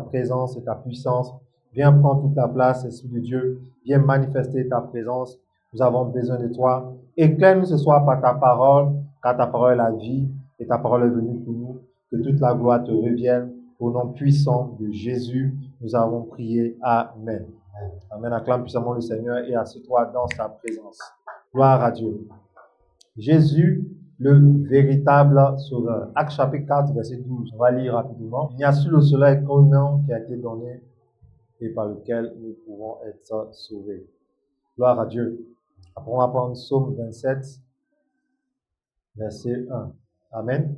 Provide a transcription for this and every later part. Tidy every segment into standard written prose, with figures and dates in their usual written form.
présence et ta puissance. Viens prendre toute la place, Esprit de Dieu. Viens manifester ta présence. Nous avons besoin de toi. Éclaire-nous ce soir par ta parole, car ta parole est la vie et ta parole est venue pour nous. Que toute la gloire te revienne. Au nom puissant de Jésus, nous avons prié. Amen. Amen. Acclame puissamment le Seigneur et assieds-toi dans sa présence. Gloire à Dieu. Jésus, le véritable sauveur. Actes chapitre 4, verset 12. On va lire rapidement. Il n'y a sur le soleil qu'un nom qui a été donné et par lequel nous pouvons être sauvés. Gloire à Dieu. Après, on va prendre Psaume 27, verset 1. Amen.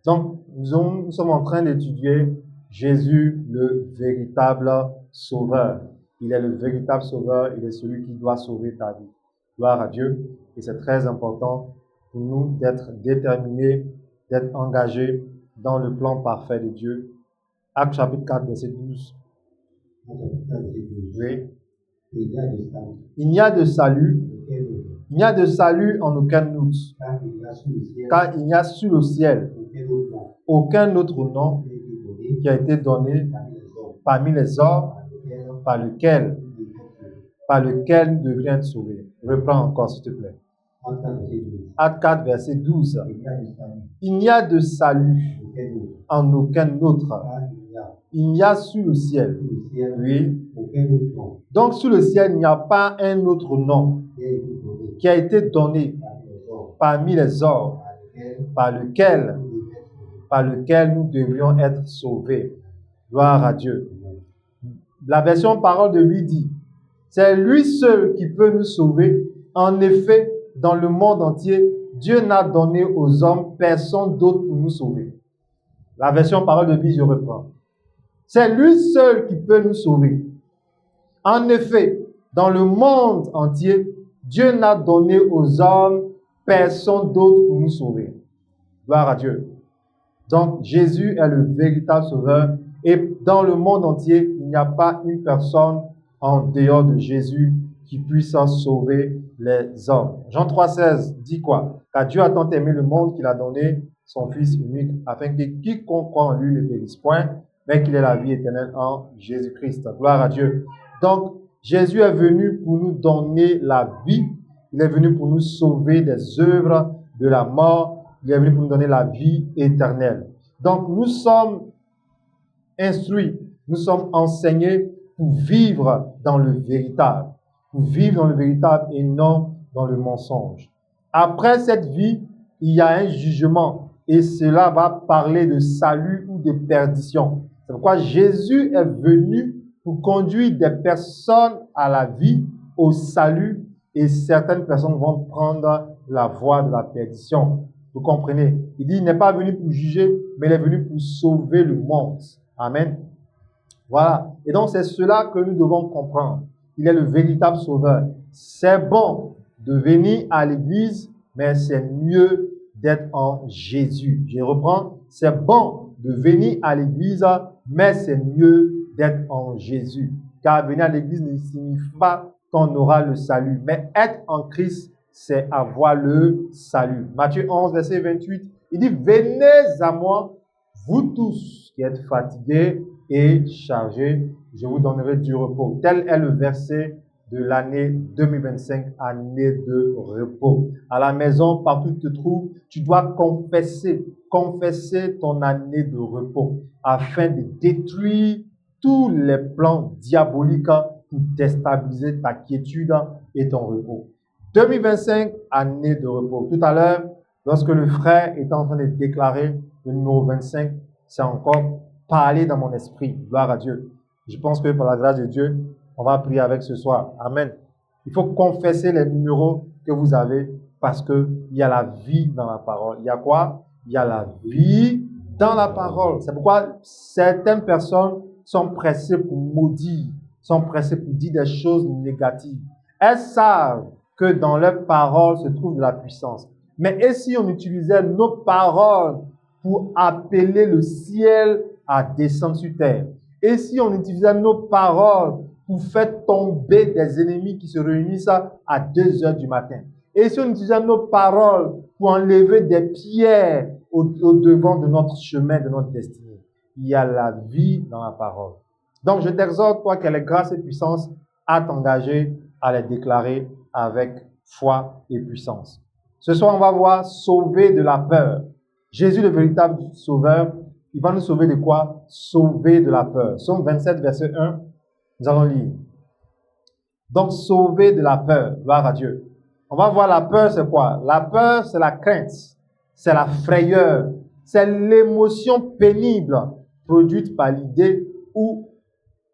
Donc, nous sommes en train d'étudier Jésus, le véritable sauveur. Il est le véritable sauveur, il est celui qui doit sauver ta vie. Gloire à Dieu. Et c'est très important pour nous d'être déterminés, d'être engagés dans le plan parfait de Dieu. Actes chapitre 4, verset 12. Oui. Il n'y a de salut. Il n'y a de salut en aucun autre. Car il n'y a sur le ciel aucun autre nom qui a été donné parmi les hommes par lequel nous devrions être sauvés. Reprends encore, s'il te plaît. Acte 4, verset 12. Il n'y a de salut en aucun autre. Il n'y a sous le ciel. Oui. Donc, sous le ciel, il n'y a pas un autre nom qui a été donné parmi les hommes par lequel nous devrions être sauvés. Gloire à Dieu. La version parole de lui dit, c'est lui seul qui peut nous sauver. En effet, dans le monde entier, Dieu n'a donné aux hommes personne d'autre pour nous sauver. La version parole de vie, je reprends. C'est lui seul qui peut nous sauver. En effet, dans le monde entier, Dieu n'a donné aux hommes personne d'autre pour nous sauver. Gloire à Dieu. Donc, Jésus est le véritable sauveur. Et dans le monde entier, il n'y a pas une personne en dehors de Jésus qui puisse sauver les hommes. Jean 3,16 dit quoi? Car Dieu a tant aimé le monde qu'il a donné son Fils unique, afin que quiconque croit en lui ne périsse point, mais qu'il ait la vie éternelle en Jésus-Christ. Gloire à Dieu. Donc, Jésus est venu pour nous donner la vie. Il est venu pour nous sauver des œuvres de la mort. Il est venu pour nous donner la vie éternelle. Donc, nous sommes instruits, nous sommes enseignés pour vivre dans le véritable. Pour vivre dans le véritable et non dans le mensonge. Après cette vie, il y a un jugement et cela va parler de salut ou de perdition. C'est pourquoi Jésus est venu pour conduire des personnes à la vie, au salut, et certaines personnes vont prendre la voie de la perdition. Vous comprenez? Il dit, il n'est pas venu pour juger, mais il est venu pour sauver le monde. Amen. Voilà. Et donc, c'est cela que nous devons comprendre. Il est le véritable sauveur. C'est bon de venir à l'église, mais c'est mieux d'être en Jésus. Je reprends. C'est bon de venir à l'église, mais c'est mieux d'être en Jésus. Car venir à l'église ne signifie pas qu'on aura le salut. Mais être en Christ, c'est avoir le salut. Matthieu 11, verset 28, il dit, venez à moi, vous tous qui êtes fatigués et chargés, je vous donnerai du repos. Tel est le verset de l'année 2025, année de repos. À la maison, partout où tu te trouves, tu dois confesser ton année de repos afin de détruire tous les plans diaboliques pour déstabiliser ta quiétude et ton repos. 2025, année de repos. Tout à l'heure, lorsque le frère était en train de déclarer le numéro 25, c'est encore parler dans mon esprit. Gloire à Dieu. Je pense que par la grâce de Dieu, on va prier avec ce soir. Amen. Il faut confesser les numéros que vous avez parce qu'il y a la vie dans la parole. Il y a quoi? Il y a la vie dans la parole. C'est pourquoi certaines personnes sont pressées pour maudire, sont pressées pour dire des choses négatives. Elles savent que dans leurs paroles se trouve de la puissance. Mais et si on utilisait nos paroles pour appeler le ciel à descendre sur terre? Et si on utilisait nos paroles pour faire tomber des ennemis qui se réunissent à 2 heures du matin? Et si on utilisait nos paroles pour enlever des pierres au devant de notre chemin, de notre destinée? Il y a la vie dans la parole. Donc, je t'exhorte, toi qui as les grâces et puissances, à t'engager à les déclarer avec foi et puissance. Ce soir, on va voir sauver de la peur. Jésus, le véritable sauveur, il va nous sauver de quoi? Sauver de la peur. Psaume 27, verset 1, nous allons lire. Donc, sauver de la peur, gloire à Dieu. On va voir la peur, c'est quoi? La peur, c'est la crainte, c'est la frayeur, c'est l'émotion pénible produite par l'idée ou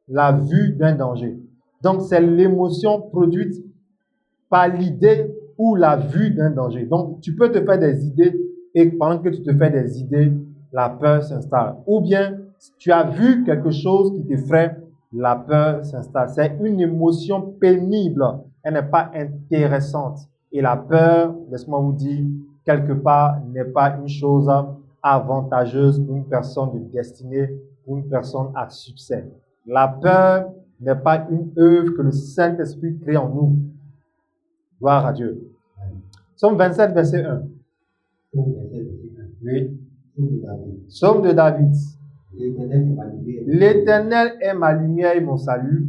la vue d'un danger. Donc, c'est l'émotion produite par l'idée ou la vue d'un danger. Donc, tu peux te faire des idées et pendant que tu te fais des idées, la peur s'installe. Ou bien, tu as vu quelque chose qui t'effraie, la peur s'installe. C'est une émotion pénible. Elle n'est pas intéressante. Et la peur, laisse-moi vous dire, quelque part, n'est pas une chose avantageuse pour une personne de destinée, pour une personne à succès. La peur n'est pas une œuvre que le Saint-Esprit crée en nous. Gloire à Dieu. Psaume 27, verset 1. Oui. Psaume de David. L'Éternel est ma lumière et mon salut.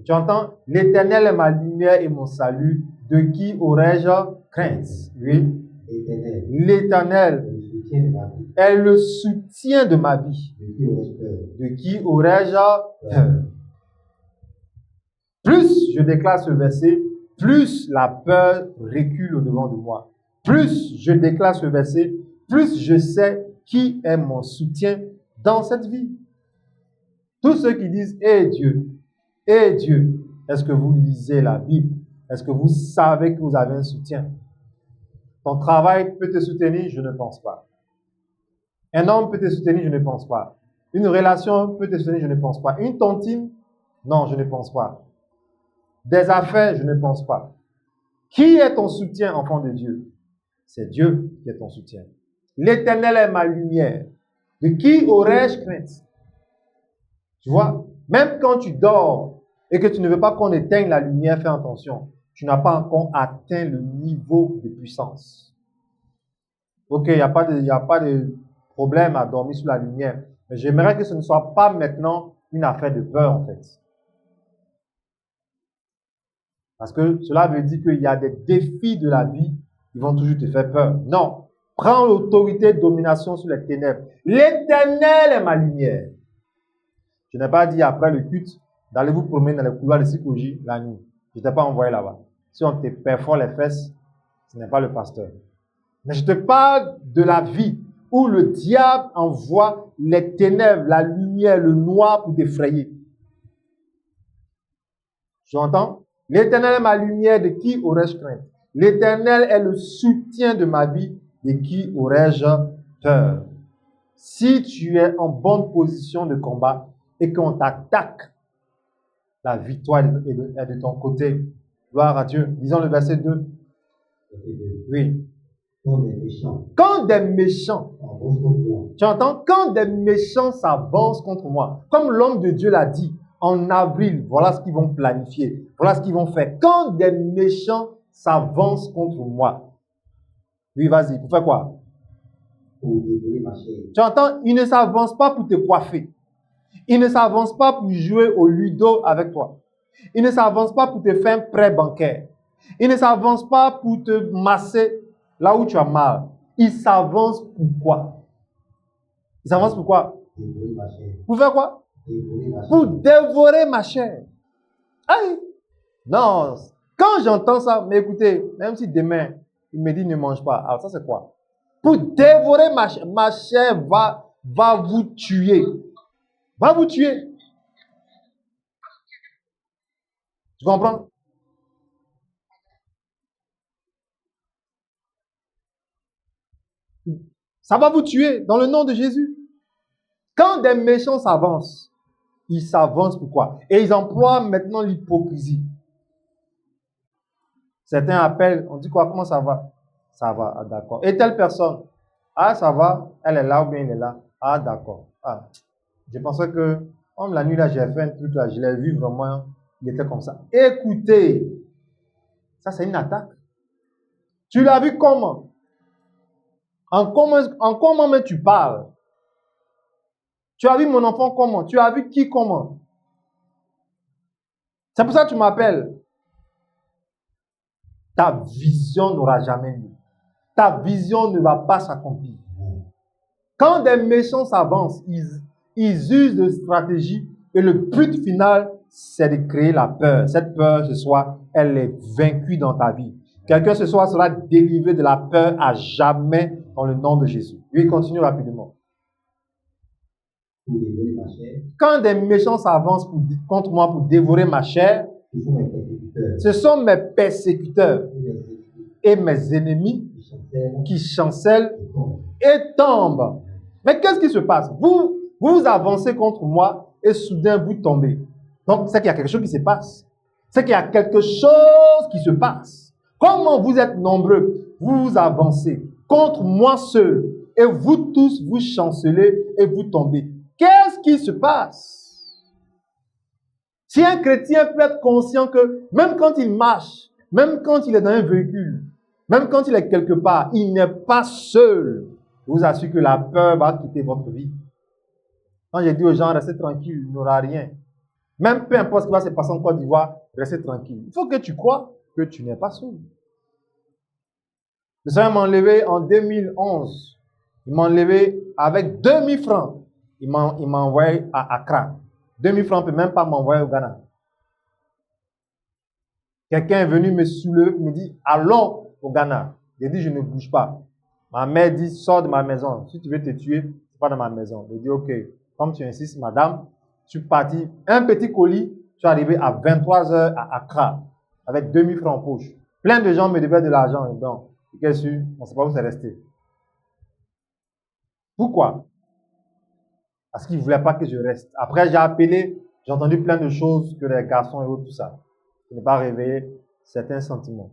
Tu entends? L'Éternel est ma lumière et mon salut. De qui aurais-je crainte? Oui. L'Éternel est le soutien de ma vie. De qui aurais-je peur? Plus je déclare ce verset, plus la peur recule au-devant de moi. Plus je déclare ce verset, plus je sais qui est mon soutien dans cette vie. Tous ceux qui disent « Eh Dieu, est-ce que vous lisez la Bible? Est-ce que vous savez que vous avez un soutien? Ton travail peut te soutenir? Je ne pense pas. Un homme peut te soutenir? Je ne pense pas. Une relation peut te soutenir? Je ne pense pas. Une tontine? Non, je ne pense pas. Des affaires? Je ne pense pas. Qui est ton soutien, enfant de Dieu? C'est Dieu qui est ton soutien. L'Éternel est ma lumière. De qui aurais-je crainte? Tu vois, même quand tu dors et que tu ne veux pas qu'on éteigne la lumière, fais attention. Tu n'as pas encore atteint le niveau de puissance. Ok, il n'y a pas de problème à dormir sous la lumière. Mais j'aimerais que ce ne soit pas maintenant une affaire de peur, en fait. Parce que cela veut dire qu'il y a des défis de la vie qui vont toujours te faire peur. Non. Prends l'autorité de domination sur les ténèbres. L'Éternel est ma lumière. Je n'ai pas dit après le culte d'aller vous promener dans les couloirs de psychologie la nuit. Je ne t'ai pas envoyé là-bas. Si on te perfore les fesses, ce n'est pas le pasteur. Mais je te parle de la vie où le diable envoie les ténèbres, la lumière, le noir pour t'effrayer. Tu entends? L'Éternel est ma lumière, de qui aurais-je crainte? L'Éternel est le soutien de ma vie, de qui aurais-je peur? Si tu es en bonne position de combat et qu'on t'attaque, la victoire est de ton côté. Gloire à Dieu. Lisons le verset 2. Oui. Quand des méchants, tu entends? Quand des méchants s'avancent contre moi, comme l'homme de Dieu l'a dit, en avril, voilà ce qu'ils vont planifier. Voilà ce qu'ils vont faire. Quand des méchants s'avancent contre moi. Oui, vas-y, pour faire quoi? Tu entends? Ils ne s'avancent pas pour te coiffer. Ils ne s'avancent pas pour jouer au ludo avec toi. Ils ne s'avancent pas pour te faire un prêt bancaire. Ils ne s'avancent pas pour te masser là où tu as mal. Ils s'avancent pour quoi? Ils s'avancent pour quoi? Pour faire quoi? Pour dévorer ma chair. Aïe! Non, quand j'entends ça, mais écoutez, même si demain, il me dit ne mange pas, alors ça c'est quoi? Pour dévorer ma chair va vous tuer. Va vous tuer. Tu comprends? Ça va vous tuer dans le nom de Jésus. Quand des méchants s'avancent, ils s'avancent pourquoi? Et ils emploient maintenant l'hypocrisie. Certains appellent, on dit quoi? Comment ça va? Ça va, ah, d'accord. Et telle personne, ah ça va, elle est là ou bien il est là. Ah d'accord. Ah, je pensais que, comme la nuit là, j'ai fait un truc là, je l'ai vu vraiment, il était comme ça. Écoutez, ça c'est une attaque. Tu l'as vu comment? En comment mais tu parles? Tu as vu mon enfant comment? Tu as vu qui comment? C'est pour ça que tu m'appelles. Ta vision n'aura jamais lieu. Ta vision ne va pas s'accomplir. Quand des méchants s'avancent, ils usent de stratégies et le but final, c'est de créer la peur. Cette peur, ce soir, elle est vaincue dans ta vie. Quelqu'un ce soir sera délivré de la peur à jamais dans le nom de Jésus. Oui, continue rapidement. Quand des méchants s'avancent contre moi pour dévorer ma chair, ce sont mes persécuteurs et mes ennemis qui chancellent et tombent. Mais qu'est-ce qui se passe? Vous avancez contre moi et soudain vous tombez. Donc, c'est qu'il y a quelque chose qui se passe. C'est qu'il y a quelque chose qui se passe. Comment vous êtes nombreux, vous avancez contre moi seul et vous tous vous chancelez et vous tombez. Qu'est-ce qui se passe? Si un chrétien peut être conscient que même quand il marche, même quand il est dans un véhicule, même quand il est quelque part, il n'est pas seul. Je vous assure que la peur va quitter votre vie. Quand j'ai dit aux gens, restez tranquille, il n'y aura rien. Même peu importe ce qui va se passer en Côte d'Ivoire, restez tranquille. Il faut que tu crois que tu n'es pas seul. Le Seigneur m'a enlevé en 2011. Il m'a enlevé avec 2000 francs. Il m'a envoyé à Accra. 2000 francs ne peut même pas m'envoyer au Ghana. Quelqu'un est venu me soulever, me dit, allons au Ghana. J'ai dit, je ne bouge pas. Ma mère dit, sors de ma maison. Si tu veux te tuer, c'est pas dans ma maison. Je dis, ok. Comme tu insistes, madame, je suis parti. Un petit colis, je suis arrivé à 23 heures à Accra, avec 2000 francs en poche. Plein de gens me devaient de l'argent. Donc, qu'est-ce que on ne sait pas où c'est resté. Pourquoi? Parce qu'ils ne voulaient pas que je reste. Après, j'ai appelé, j'ai entendu plein de choses que les garçons et autres, tout ça. Je n'ai pas réveillé certains sentiments.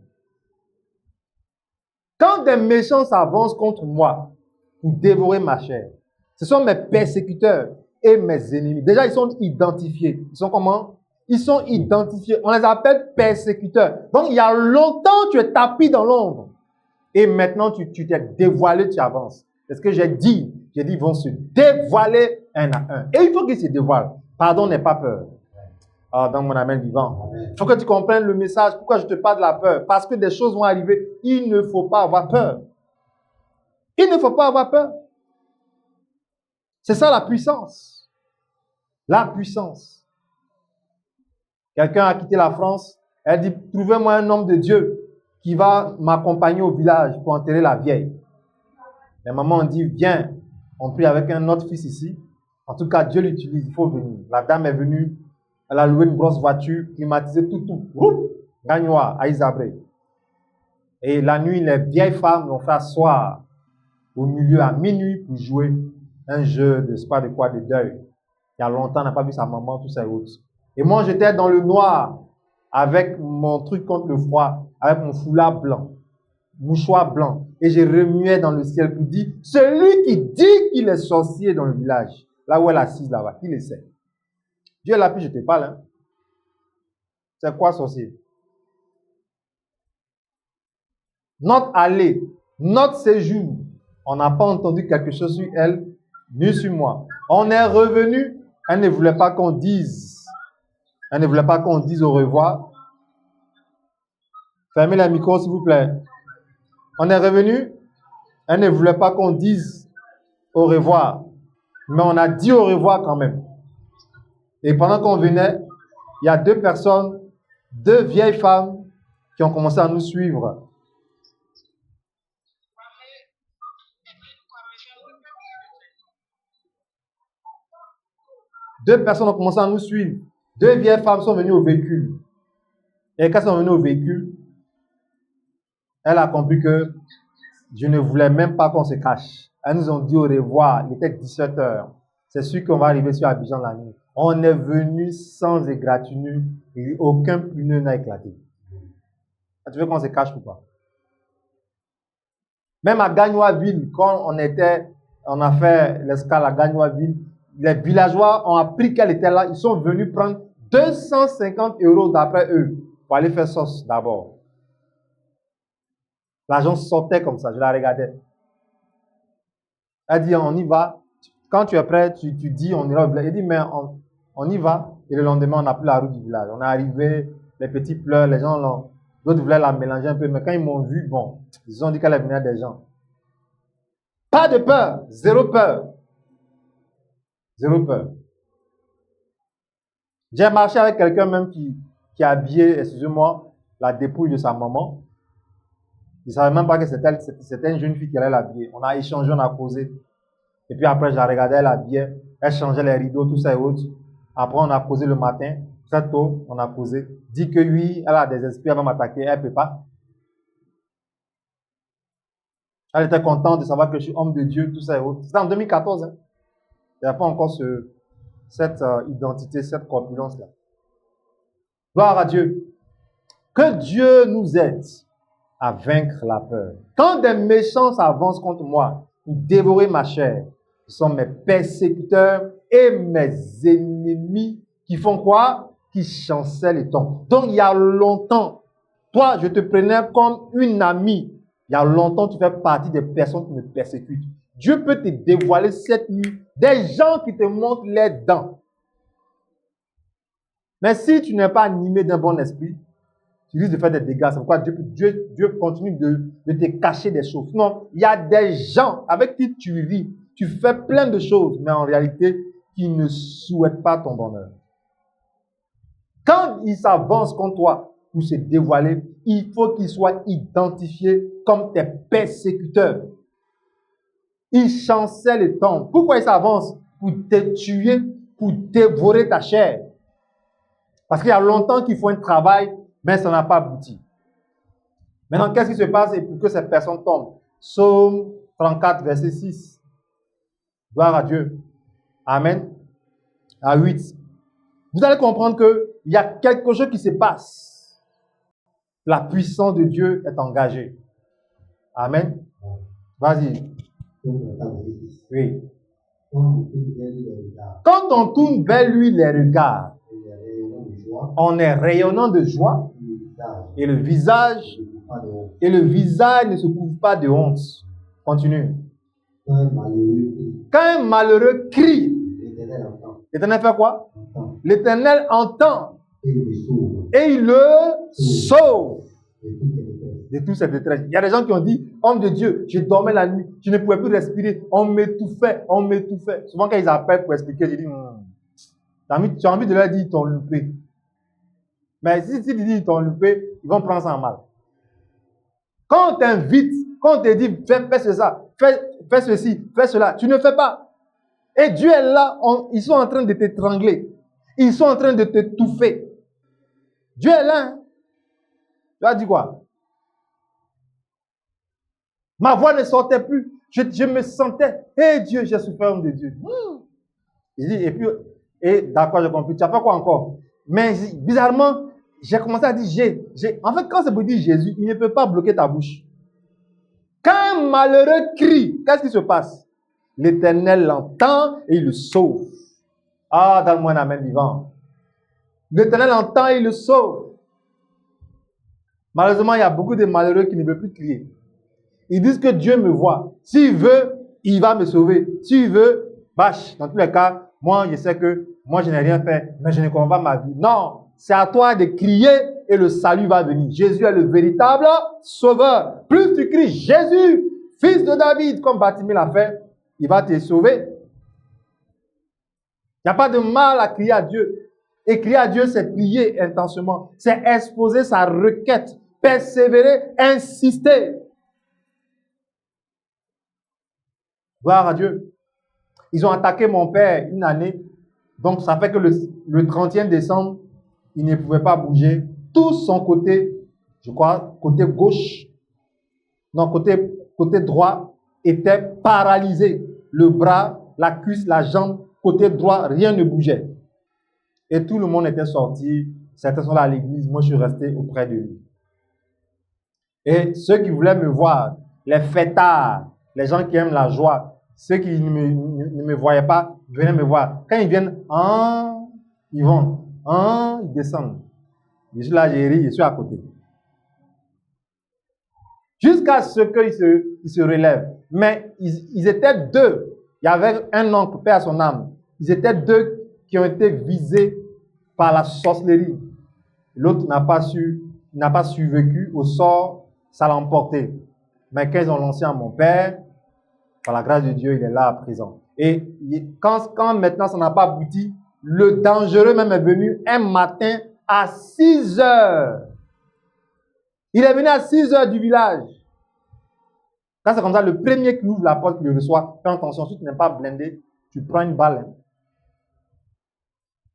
Quand des méchants s'avancent contre moi pour dévorer ma chair, ce sont mes persécuteurs et mes ennemis. Déjà, ils sont identifiés. Ils sont comment? Ils sont identifiés. On les appelle persécuteurs. Donc, il y a longtemps, tu es tapis dans l'ombre. Et maintenant, tu t'es dévoilé, tu avances. C'est ce que j'ai dit. J'ai dit, ils vont se dévoiler un à un. Et il faut qu'ils se dévoilent. Pardon, n'aie pas peur. Dans mon amen vivant. Il faut que tu comprennes le message. Pourquoi je te parle de la peur? Parce que des choses vont arriver. Il ne faut pas avoir peur. Il ne faut pas avoir peur. C'est ça la puissance. La puissance. Quelqu'un a quitté la France. Elle dit, trouvez-moi un homme de Dieu qui va m'accompagner au village pour enterrer la vieille. Les mamans ont dit, viens. On prie avec un autre fils ici. En tout cas, Dieu l'utilise. Il faut venir. La dame est venue. Elle a loué une grosse voiture, climatisée, tout. Gagnois, à Isabré. Et la nuit, les vieilles femmes l'ont fait asseoir au milieu à minuit pour jouer un jeu de, je sais pas de quoi, de deuil. Il y a longtemps, on n'a pas vu sa maman, tout ça et autres. Et moi, j'étais dans le noir, avec mon truc contre le froid, avec mon foulard blanc, mouchoir blanc. Et je remuais dans le ciel pour dire, celui qui dit qu'il est sorcier dans le village, là où elle est assise là-bas, qui le sait? Dieu l'a pu, je te parle. Hein. C'est quoi sorcier? Notre allée, notre séjour, on n'a pas entendu quelque chose sur elle, ni sur moi. On est revenu, elle ne voulait pas qu'on dise. Elle ne voulait pas qu'on dise au revoir. Fermez la micro, s'il vous plaît. On est revenu, elle ne voulait pas qu'on dise au revoir. Mais on a dit au revoir quand même. Et pendant qu'on venait, il y a deux personnes, deux vieilles femmes qui ont commencé à nous suivre. Deux personnes ont commencé à nous suivre. Deux vieilles femmes sont venues au véhicule. Et quand elles sont venues au véhicule, elle a compris que je ne voulais même pas qu'on se cache. Elles nous ont dit au revoir. Il était 17 heures. C'est sûr qu'on va arriver sur Abidjan la nuit. On est venu sans égratignure et aucun pneu n'a éclaté. Tu veux qu'on se cache ou pas? Même à Gagnoisville, quand on a fait l'escale à Gagnoisville, les villageois ont appris qu'elle était là. Ils sont venus prendre 250 € d'après eux pour aller faire sauce d'abord. L'argent sortait comme ça, je la regardais. Elle dit, on y va. Quand tu es prêt, tu dis, on ira au village. Il dit, mais on y va. Et le lendemain, on n'a plus la route du village. On est arrivé, les petits pleurs, les gens l'ont. D'autres voulaient la mélanger un peu, mais quand ils m'ont vu, bon, ils ont dit qu'elle venait des gens. Pas de peur, zéro peur. Zéro peur. J'ai marché avec quelqu'un même qui a habillé, excusez-moi, la dépouille de sa maman. Je ne savais même pas que c'était une jeune fille qui allait l'habiller. On a échangé, on a causé. Et puis après, j'ai regardé, elle habillait, elle changeait les rideaux, tout ça et autres. Après, on a causé le matin, très tôt, on a causé. Dit que oui, elle a des esprits, elle va m'attaquer, elle ne peut pas. Elle était contente de savoir que je suis homme de Dieu, tout ça et autres. C'était en 2014. Hein. Il n'y a pas encore cette identité, cette corpulence-là. Gloire à Dieu. Que Dieu nous aide à vaincre la peur. Quand des méchants s'avancent contre moi pour dévorer ma chair, ce sont mes persécuteurs et mes ennemis qui font quoi? Qui chancellent les temps. Donc, il y a longtemps, toi, je te prenais comme une amie. Il y a longtemps, tu fais partie des personnes qui me persécutent. Dieu peut te dévoiler cette nuit des gens qui te montrent les dents. Mais si tu n'es pas animé d'un bon esprit, tu risques de faire des dégâts. C'est pourquoi Dieu continue de te cacher des choses. Non, il y a des gens avec qui tu ris, tu fais plein de choses, mais en réalité, qui ne souhaitent pas ton bonheur. Quand ils s'avancent contre toi pour se dévoiler, il faut qu'ils soient identifiés comme tes persécuteurs. Ils chancellent le temps. Pourquoi ils s'avancent? Pour te tuer, pour dévorer ta chair. Parce qu'il y a longtemps qu'ils font un travail, mais ça n'a pas abouti. Maintenant, qu'est-ce qui se passe pour que ces personnes tombent? Psaume 34, verset 6. Gloire à Dieu. Amen. À 8. Vous allez comprendre qu'il y a quelque chose qui se passe. La puissance de Dieu est engagée. Amen. Vas-y. Oui. Quand on tourne vers lui les regards, on est rayonnant de joie et le visage ne se couvre pas de honte. Continue. Quand un malheureux crie, l'Éternel fait quoi? L'Éternel entend et il le sauve de toute cette détresse. Il y a des gens qui ont dit, homme de Dieu, je dormais la nuit, je ne pouvais plus respirer, on m'étouffait. Souvent quand ils appellent pour expliquer, je dis, tu as envie de leur dire, ils t'ont loupé. Mais si tu dis, ils t'ont loupé, ils vont prendre ça en mal. Quand on t'invite, quand on te dit, fais ça, fais ceci, fais cela, tu ne fais pas. Et Dieu est là, ils sont en train de t'étrangler. Ils sont en train de te touffer. Dieu est là. Hein? Tu as dit quoi? Ma voix ne sortait plus. Je me sentais, hé Dieu, j'ai souffert homme de Dieu. Il dit, et d'accord, j'ai compris. Tu as fait quoi encore? Mais bizarrement, j'ai commencé à dire, en fait, quand c'est pour dire Jésus, il ne peut pas bloquer ta bouche. Quand un malheureux crie, qu'est-ce qui se passe? L'Éternel l'entend et il le sauve. Ah, donne-moi un amen vivant. L'Éternel entend et il le sauve. Malheureusement, il y a beaucoup de malheureux qui ne veulent plus crier. Ils disent que Dieu me voit. S'il veut, il va me sauver. S'il veut, bâche. Dans tous les cas, moi, je sais que moi, je n'ai rien fait, mais je ne comprends pas ma vie. Non, c'est à toi de crier et le salut va venir. Jésus est le véritable sauveur. Plus tu cries Jésus, fils de David, comme Bartimée l'a fait, il va te sauver. Il n'y a pas de mal à crier à Dieu. Et crier à Dieu, c'est prier intensément. C'est exposer sa requête, persévérer, insister. Gloire à Dieu. Ils ont attaqué mon père une année. Donc, ça fait que le 31 décembre, il ne pouvait pas bouger. Tout son côté, je crois, côté gauche, non, côté droit, était paralysé. Le bras, la cuisse, la jambe, côté droit, rien ne bougeait. Et tout le monde était sorti. Certains sont là à l'église. Moi, je suis resté auprès de lui. Et ceux qui voulaient me voir, les fêtards, les gens qui aiment la joie, ceux qui ne me voyaient pas, venaient me voir. Quand ils viennent, ils vont, ils descendent. Je suis là, j'ai ri, je suis à côté. Jusqu'à ce qu'ils se relèvent. Mais ils étaient deux. Il y avait un oncle, paix à son âme. Ils étaient deux qui ont été visés par la sorcellerie. L'autre n'a pas survécu au sort, ça l'a emporté. Mais quand ils ont lancé à mon père, par la grâce de Dieu, il est là à présent. Et quand maintenant ça n'a pas abouti, le dangereux même est venu un matin à 6 heures. Il est venu à 6 heures du village. Quand c'est comme ça, le premier qui ouvre la porte, qui le reçoit, fais attention, si tu n'es pas blindé, tu prends une balle. Hein.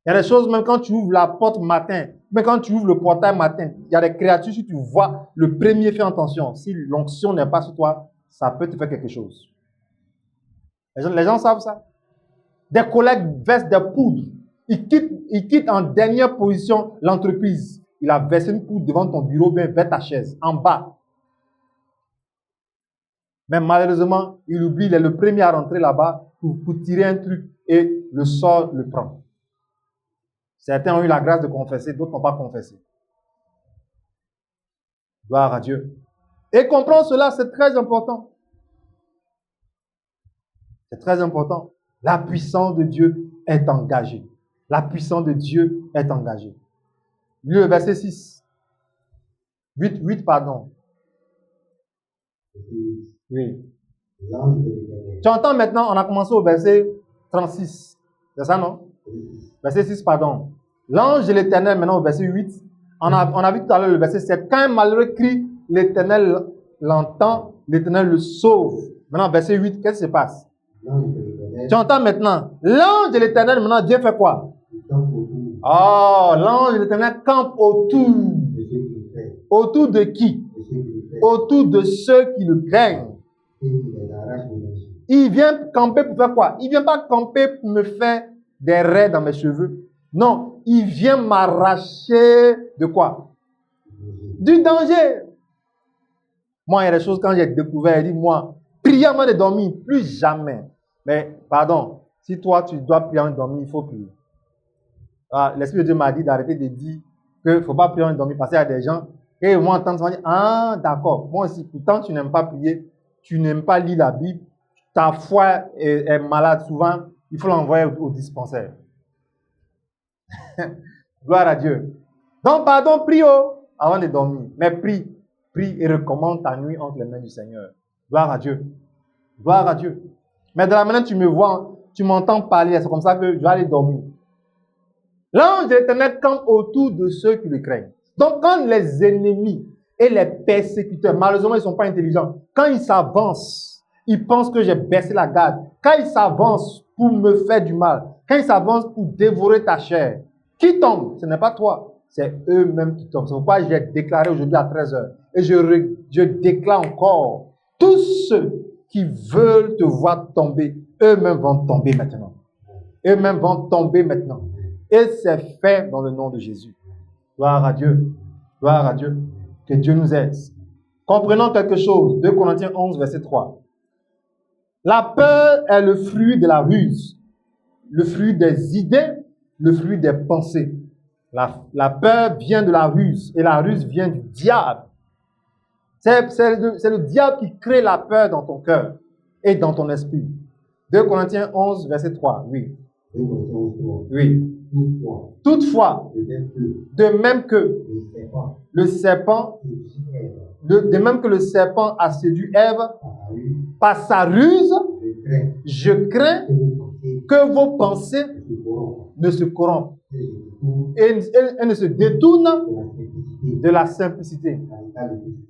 Il y a des choses, même quand tu ouvres la porte matin, mais quand tu ouvres le portail matin, il y a des créatures, si tu vois, le premier, fais attention. Si l'onction n'est pas sur toi, ça peut te faire quelque chose. Les gens savent ça. Des collègues versent des poudres. Ils quittent en dernière position l'entreprise. Il a versé une poudre devant ton bureau, bien vers ta chaise, en bas. Mais malheureusement, il oublie, il est le premier à rentrer là-bas pour tirer un truc et le sort le prend. Certains ont eu la grâce de confesser, d'autres n'ont pas confessé. Gloire à Dieu. Et comprendre cela, c'est très important. C'est très important. La puissance de Dieu est engagée. La puissance de Dieu est engagée. Le verset 6. 8, pardon. Oui. Tu entends maintenant, on a commencé au verset 36. C'est ça, non? Verset 6, pardon. L'ange de l'Éternel, maintenant au verset 8. On a vu tout à l'heure le verset 7. Quand un malheureux crie, l'Éternel l'entend, l'Éternel le sauve. Maintenant, verset 8, qu'est-ce qui se passe? Tu entends maintenant. L'ange de l'Éternel, maintenant, Dieu fait quoi? Oh, l'ange de l'Éternel campe autour. Autour de qui? Autour de ceux qui le craignent. Il vient camper pour faire quoi? Il ne vient pas camper pour me faire des raies dans mes cheveux. Non, il vient m'arracher de quoi? Du danger. Moi, il y a des choses, quand j'ai découvert, il dit, moi, prier avant de dormir, plus jamais. Mais, pardon, si toi, tu dois prier avant de dormir, il faut prier. L'Esprit de Dieu m'a dit d'arrêter de dire qu'il ne faut pas prier avant de dormir, parce qu'il y a des gens, et ils vont entendre ça, dire, ah, d'accord, moi aussi, pourtant, tu n'aimes pas prier, tu n'aimes pas lire la Bible, ta foi est malade souvent, il faut l'envoyer au dispensaire. Gloire à Dieu. Donc, pardon, prie avant de dormir. Mais prie et recommande ta nuit entre les mains du Seigneur. Gloire à Dieu. Gloire à Dieu. Mais de la manière tu me vois, tu m'entends parler, c'est comme ça que je vais aller dormir. L'ange de l'Éternel campe autour de ceux qui le craignent. Donc, quand les ennemis et les persécuteurs, malheureusement, ils ne sont pas intelligents, quand ils s'avancent, ils pensent que j'ai baissé la garde. Quand ils s'avancent pour me faire du mal, quand ils s'avancent pour dévorer ta chair, qui tombe? Ce n'est pas toi, c'est eux-mêmes qui tombent. C'est pourquoi j'ai déclaré aujourd'hui à 13h. Et je déclare encore, tous ceux qui veulent te voir tomber, eux-mêmes vont tomber maintenant. Eux-mêmes vont tomber maintenant. Et c'est fait dans le nom de Jésus. Gloire à Dieu. Gloire à Dieu. Que Dieu nous aide. Comprenons quelque chose. 2 Corinthiens 11, verset 3. La peur est le fruit de la ruse, le fruit des idées, le fruit des pensées. La peur vient de la ruse et la ruse vient du diable. C'est le diable qui crée la peur dans ton cœur et dans ton esprit. 2 Corinthiens 11, verset 3. Oui. Oui. Toutefois, de même que le serpent, de même que le serpent a séduit Ève par sa ruse, je crains que vos pensées ne se corrompent et ne se détournent de la simplicité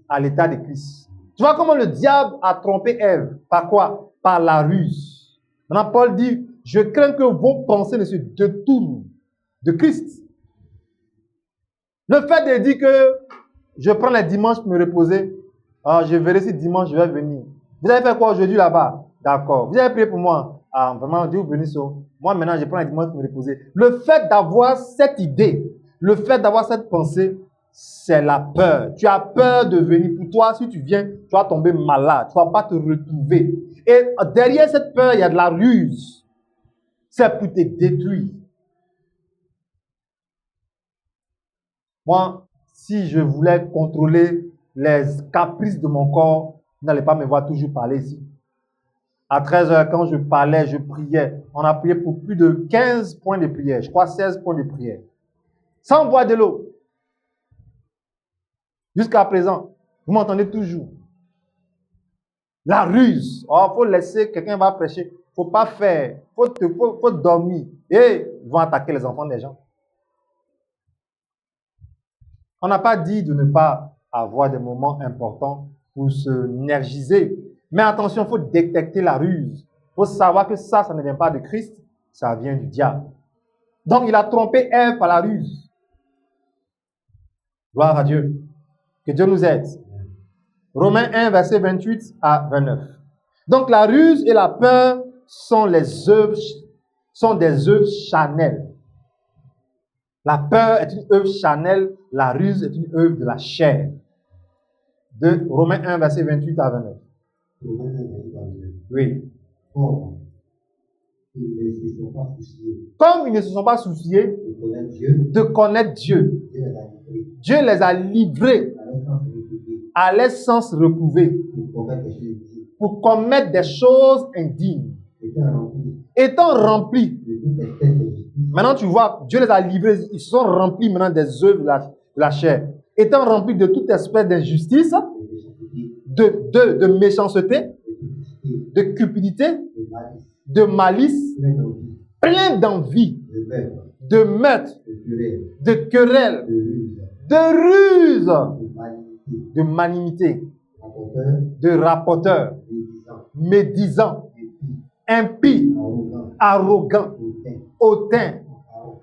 à l'état de Christ. Tu vois comment le diable a trompé Ève? Par quoi? Par la ruse. Maintenant, Paul dit, je crains que vos pensées ne se détournent de Christ. Le fait de dire que je prends les dimanches pour me reposer, je verrai si dimanche je vais venir. Vous avez fait quoi aujourd'hui là-bas? D'accord. Vous avez prié pour moi? Vraiment, Dieu vous bénisse. Moi, maintenant, je prends les dimanches pour me reposer. Le fait d'avoir cette idée, le fait d'avoir cette pensée, c'est la peur. Tu as peur de venir. Pour toi, si tu viens, tu vas tomber malade. Tu ne vas pas te retrouver. Et derrière cette peur, il y a de la ruse. C'est pour te détruire. Moi, si je voulais contrôler les caprices de mon corps, vous n'allez pas me voir toujours parler ici. À 13h, quand je parlais, je priais. On a prié pour plus de 15 points de prière. Je crois 16 points de prière. Sans boire de l'eau. Jusqu'à présent, vous m'entendez toujours. La ruse. Oh, faut laisser, quelqu'un va prêcher. Faut pas faire. Faut dormir. Et ils vont attaquer les enfants des gens. On n'a pas dit de ne pas avoir des moments importants pour se énergiser. Mais attention, il faut détecter la ruse. Il faut savoir que ça ne vient pas de Christ, ça vient du diable. Donc, il a trompé Ève par la ruse. Gloire à Dieu. Que Dieu nous aide. Romains 1, verset 28 à 29. Donc, la ruse et la peur sont des œuvres charnelles. La peur est une œuvre charnelle, la ruse est une œuvre de la chair. De Romains 1, verset 28 à 29. Oui. Comme ils ne se sont pas souciés de connaître Dieu, Dieu les a livrés à l'essence reprouvée pour commettre des choses indignes. Étant remplis. Maintenant, tu vois, Dieu les a livrés, ils se sont remplis maintenant des œuvres de la chair. Étant remplis de toute espèce d'injustice, de méchanceté, de cupidité, de malice, plein d'envie, de meurtre, de querelle, de ruse, de malignité, de rapporteur, médisant, impie, arrogant, hautain,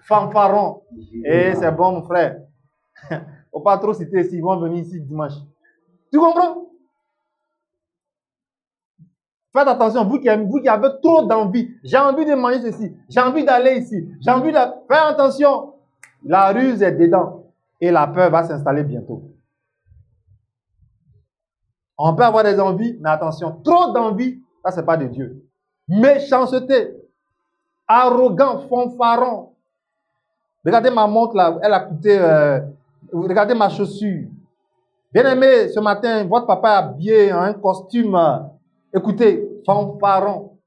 fanfaron. Et c'est bon, mon frère. Il ne faut pas trop citer ici, ils vont venir ici dimanche. Tu comprends? Faites attention, vous qui avez trop d'envie. J'ai envie de manger ceci, j'ai envie d'aller ici, j'ai envie de... Faites attention. La ruse est dedans et la peur va s'installer bientôt. On peut avoir des envies, mais attention, trop d'envie, ça c'est pas de Dieu. Méchanceté, arrogant, fanfaron. Regardez ma montre là, elle a coûté... regardez ma chaussure. Bien aimé, ce matin, votre papa est habillé en un costume. Écoutez, fanfaron.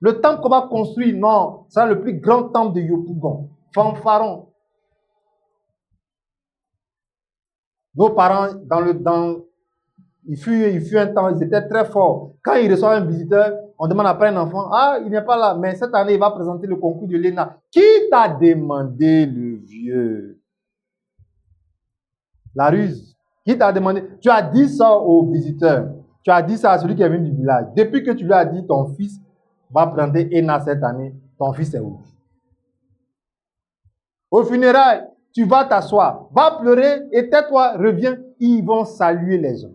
Le temple qu'on va construire, non, c'est le plus grand temple de Yopougon. Fanfaron. Nos parents, il fut un temps, ils étaient très forts. Quand ils reçoivent un visiteur, on demande après un enfant, ah, il n'est pas là, mais cette année, il va présenter le concours de l'ENA. Qui t'a demandé, le vieux? La ruse. Qui t'a demandé? Tu as dit ça au visiteur. Tu as dit ça à celui qui est venu du village. Depuis que tu lui as dit, ton fils va prendre ENA cette année, ton fils est où? Au funérail, tu vas t'asseoir, va pleurer et tais-toi, reviens, ils vont saluer les gens.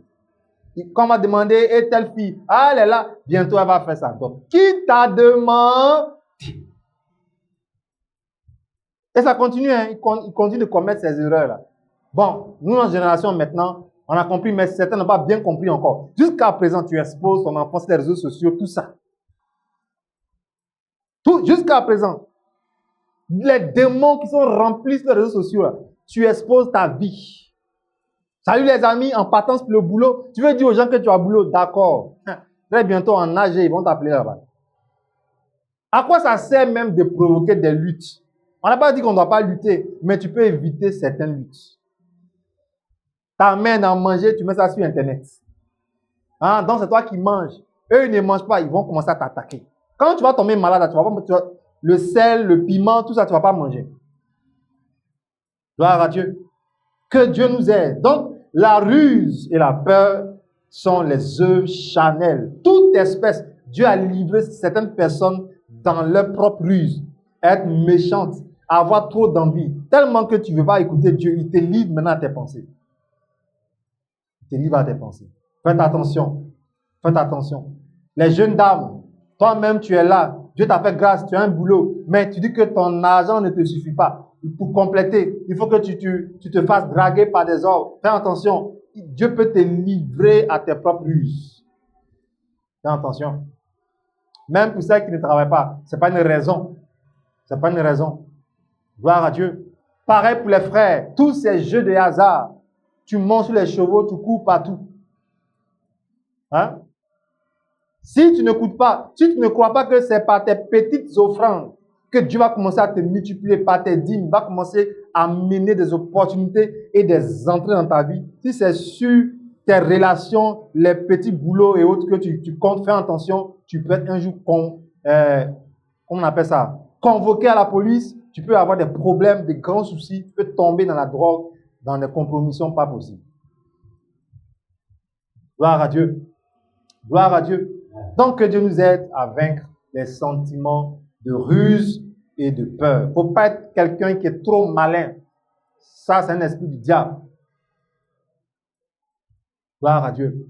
Quand on va demander, et telle fille, ah, elle est là, bientôt elle va faire ça. Donc, qui t'a demandé? Et ça continue, hein, il continue de commettre ces erreurs-là. Bon, nous, en génération maintenant, on a compris, mais certains n'ont pas bien compris encore. Jusqu'à présent, tu exposes ton enfant sur les réseaux sociaux, tout ça. Jusqu'à présent. Les démons qui sont remplis sur les réseaux sociaux, là, tu exposes ta vie. Salut les amis, en partance pour le boulot. Tu veux dire aux gens que tu as boulot, d'accord. Très bientôt en âge, ils vont t'appeler là-bas. À quoi ça sert même de provoquer des luttes? On n'a pas dit qu'on ne doit pas lutter, mais tu peux éviter certaines luttes. T'amènes à manger, tu mets ça sur Internet. Hein? Donc c'est toi qui manges. Eux, ils ne mangent pas, ils vont commencer à t'attaquer. Quand tu vas tomber malade, le sel, le piment, tout ça, tu ne vas pas manger. Gloire à Dieu. Que Dieu nous aide. Donc, la ruse et la peur sont les œuvres charnelles. Toute espèce, Dieu a livré certaines personnes dans leur propre ruse. Être méchante, avoir trop d'envie. Tellement que tu ne veux pas écouter Dieu, il te livre maintenant à tes pensées. Il te livre à tes pensées. Faites attention. Faites attention. Les jeunes dames, toi-même tu es là. Dieu t'a fait grâce, tu as un boulot. Mais tu dis que ton argent ne te suffit pas. Pour compléter, il faut que tu te fasses draguer par des hommes. Fais attention. Dieu peut te livrer à tes propres ruses. Fais attention. Même pour ceux qui ne travaillent pas, ce n'est pas une raison. Ce n'est pas une raison. Gloire à Dieu. Pareil pour les frères. Tous ces jeux de hasard. Tu montes sur les chevaux, tu cours partout. Hein? Si tu n'écoutes pas, si tu ne crois pas que c'est par tes petites offrandes que Dieu va commencer à te multiplier, par tes dîmes, va commencer à mener des opportunités et des entrées dans ta vie, si c'est sur tes relations, les petits boulots et autres que tu comptes faire attention, tu peux être un jour, comment on appelle ça, convoqué à la police, tu peux avoir des problèmes, des grands soucis, tu peux tomber dans la drogue, dans des compromissions pas possibles. Gloire à Dieu. Gloire à Dieu. Donc, que Dieu nous aide à vaincre les sentiments de ruse et de peur. Il ne faut pas être quelqu'un qui est trop malin. Ça, c'est un esprit du diable. Gloire à Dieu.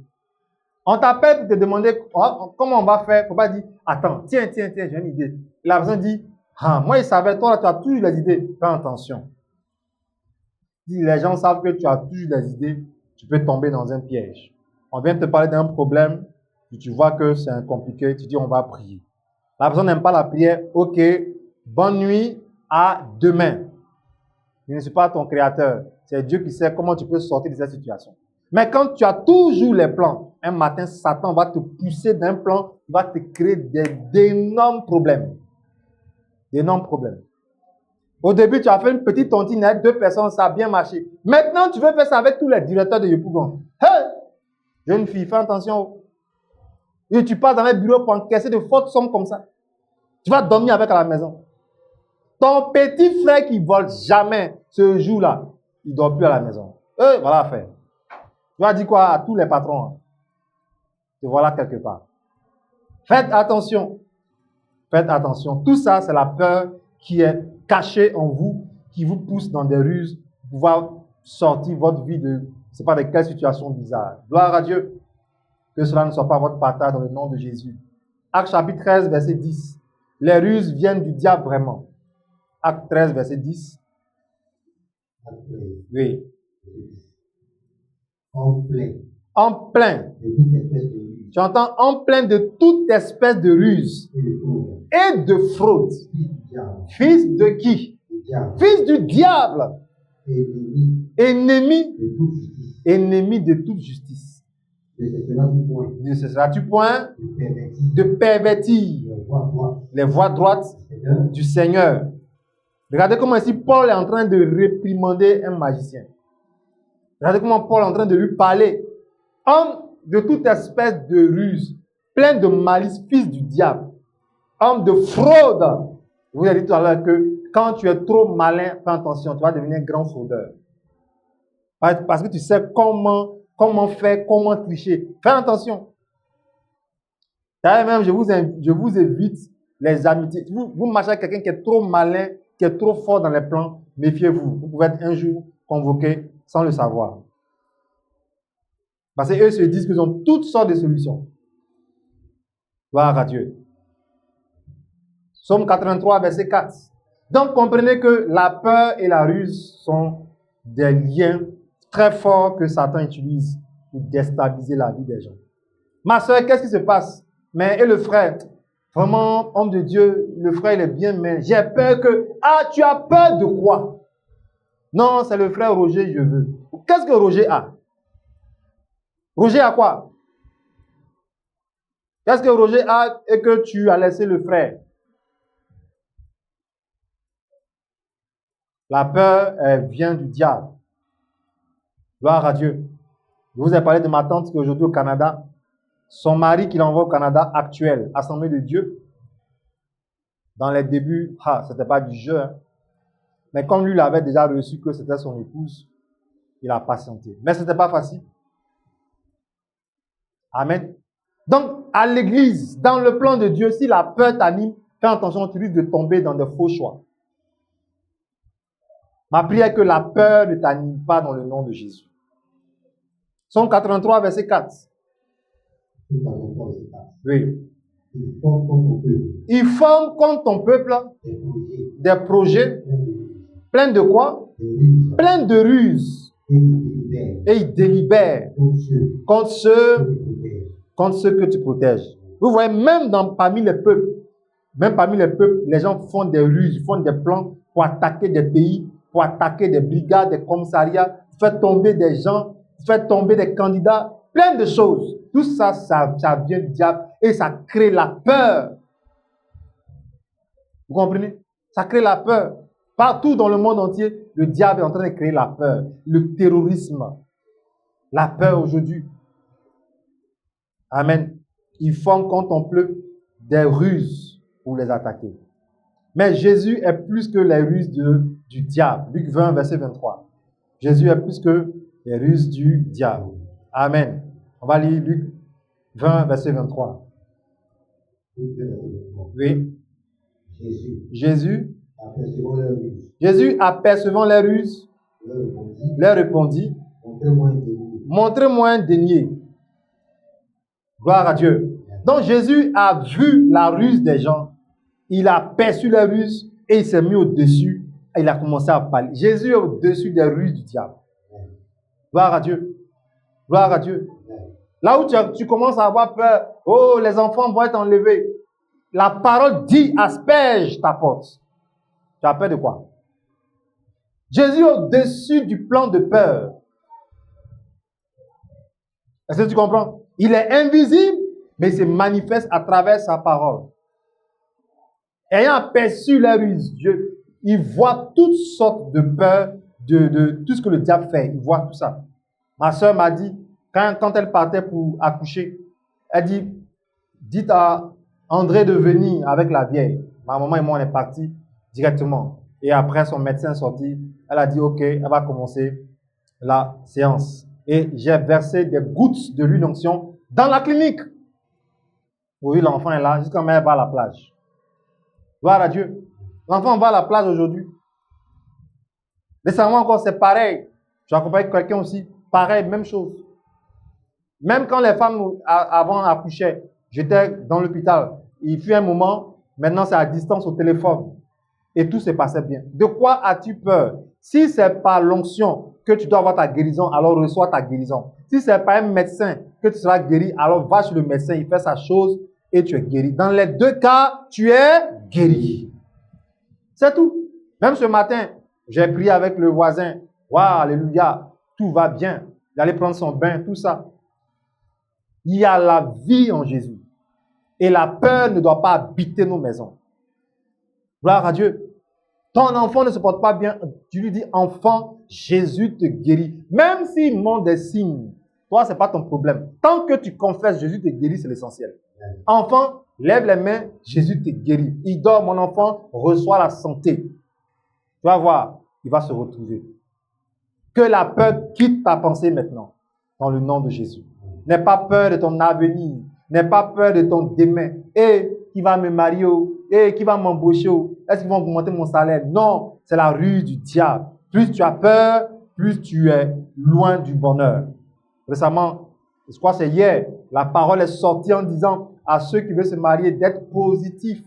On t'appelle pour te demander comment on va faire. Il ne faut pas dire, attends, tiens, j'ai une idée. La personne dit, moi, il savait, toi, tu as toujours des idées. Fais attention. Si les gens savent que tu as toujours des idées, tu peux tomber dans un piège. On vient te parler d'un problème, puis tu vois que c'est compliqué, tu dis on va prier. La personne n'aime pas la prière, ok, bonne nuit, à demain. Je ne suis pas ton créateur, c'est Dieu qui sait comment tu peux sortir de cette situation. Mais quand tu as toujours les plans, un matin, Satan va te pousser d'un plan, va te créer d'énormes problèmes. D'énormes problèmes. Au début, tu as fait une petite tontine avec 2 personnes, ça a bien marché. Maintenant, tu veux faire ça avec tous les directeurs de Yopougon. Hey! Jeune fille, fais attention. Et tu pars dans les bureaux pour encaisser de fortes sommes comme ça. Tu vas dormir avec à la maison. Ton petit frère qui vole jamais ce jour-là, il ne dort plus à la maison. Voilà l'affaire. Tu vas dire quoi à tous les patrons? Te voilà quelque part. Faites attention. Faites attention. Tout ça, c'est la peur qui est cachée en vous, qui vous pousse dans des ruses pour pouvoir sortir votre vie de, c'est pas de quelle situation bizarre. Gloire à Dieu. Que cela ne soit pas votre partage dans le nom de Jésus. Acte chapitre 13, verset 10. Les ruses viennent du diable vraiment. Acte 13, verset 10. Oui. En plein. Tu entends? En plein de toute espèce de ruse et de fraude. Fils de qui? Fils du diable. Ennemi de toute justice. Ne cesseras-tu point de pervertir les voies droites du Seigneur? Regardez comment ici Paul est en train de réprimander un magicien. Regardez comment Paul est en train de lui parler. Homme de toute espèce de ruse, plein de malice, fils du diable, homme de fraude. Je vous ai dit tout à l'heure que quand tu es trop malin, fais attention, tu vas devenir un grand fraudeur. Parce que tu sais comment faire, comment tricher. Fais attention. D'ailleurs même, je vous évite les amitiés. Vous marchez avec quelqu'un qui est trop malin, qui est trop fort dans les plans, méfiez-vous. Vous pouvez être un jour convoqué sans le savoir. Parce qu'eux se disent qu'ils ont toutes sortes de solutions. Gloire à Dieu. Psaume 83, verset 4. Donc, comprenez que la peur et la ruse sont des liens très forts que Satan utilise pour déstabiliser la vie des gens. Ma soeur, qu'est-ce qui se passe? Mais et le frère? Vraiment, homme de Dieu, le frère, il est bien, mais j'ai peur que... Ah, tu as peur de quoi? Non, c'est le frère Roger, je veux. Qu'est-ce que Roger a? Roger a quoi? Qu'est-ce que Roger a et que tu as laissé le frère? La peur, elle vient du diable. Gloire à Dieu. Je vous ai parlé de ma tante qui est aujourd'hui au Canada. Son mari qui l'envoie au Canada actuel, Assemblée de Dieu. Dans les débuts, c'était pas du jeu. Hein. Mais comme lui, il avait déjà reçu que c'était son épouse, il a patienté. Mais ce n'était pas facile. Amen. Donc, à l'église, dans le plan de Dieu, si la peur t'anime, fais attention, tu risques de tomber dans de faux choix. Ma prière est que la peur ne t'anime pas dans le nom de Jésus. Psaume 83, verset 4. Oui. Il forme contre ton peuple des projets pleins de quoi? Pleins de ruses. Et il délibère contre ceux que tu protèges. Vous voyez, même parmi les peuples, les gens font des ruses, font des plans pour attaquer des pays, pour attaquer des brigades, des commissariats, faire tomber des gens, faire tomber des candidats, plein de choses. Tout ça, ça vient du diable. et ça crée la peur. Vous comprenez? Ça crée la peur. Partout dans le monde entier, le diable est en train de créer la peur, le terrorisme, la peur aujourd'hui. Amen. Ils font quand on pleut des ruses pour les attaquer. Mais Jésus est plus que les ruses du diable. Luc 20, verset 23. Jésus est plus que les ruses du diable. Amen. On va lire Luc 20, verset 23. Oui. Jésus, apercevant les ruses, leur répondit, montrez-moi un denier. Gloire à Dieu. Donc Jésus a vu la ruse des gens, il a aperçu les ruses et il s'est mis au-dessus et il a commencé à parler. Jésus est au-dessus des ruses du diable. Gloire à Dieu. Gloire à Dieu. Là où tu commences à avoir peur, oh, les enfants vont être enlevés. La parole dit, asperge ta porte. Tu as peur de quoi? Jésus est au-dessus du plan de peur. Est-ce que tu comprends? Il est invisible, mais il se manifeste à travers sa parole. Ayant aperçu les ruses, Dieu, il voit toutes sortes de peurs, de tout ce que le diable fait. Il voit tout ça. Ma soeur m'a dit, quand elle partait pour accoucher, elle dit, dites à André de venir avec la vieille. Ma maman et moi, on est partis directement. Et après, son médecin est sorti. Elle a dit, OK, elle va commencer la séance. Et j'ai versé des gouttes de l'huile d'onction dans la clinique. Oui, l'enfant est là, jusqu'à quand elle va à la plage. Gloire à Dieu. L'enfant va à la plage aujourd'hui. Récemment encore, c'est pareil. J'ai accompagné quelqu'un aussi. Pareil, même chose. Même quand les femmes avant accouchaient, j'étais dans l'hôpital. Il fut un moment, maintenant c'est à distance au téléphone. Et tout se passait bien. De quoi as-tu peur? Si ce n'est pas l'onction que tu dois avoir ta guérison, alors reçois ta guérison. Si ce n'est pas un médecin que tu seras guéri, alors va chez le médecin, il fait sa chose et tu es guéri. Dans les deux cas, tu es guéri. C'est tout. Même ce matin, j'ai prié avec le voisin. Waouh, alléluia, tout va bien. Il allait prendre son bain, tout ça. Il y a la vie en Jésus. Et la peur ne doit pas habiter nos maisons. Gloire à Dieu. Ton enfant ne se porte pas bien. Tu lui dis, enfant, Jésus te guérit. Même s'il montre des signes, toi, ce n'est pas ton problème. Tant que tu confesses Jésus te guérit, c'est l'essentiel. Enfant, lève les mains, Jésus te guérit. Il dort, mon enfant, reçois la santé. Tu vas voir, il va se retrouver. Que la peur quitte ta pensée maintenant, dans le nom de Jésus. N'aie pas peur de ton avenir. N'aie pas peur de ton demain. Et qui va me marier? Et qui va m'embaucher? Est-ce qu'ils vont augmenter mon salaire? Non, c'est la ruse du diable. Plus tu as peur, plus tu es loin du bonheur. Récemment, je crois que c'est hier, la parole est sortie en disant à ceux qui veulent se marier d'être positifs.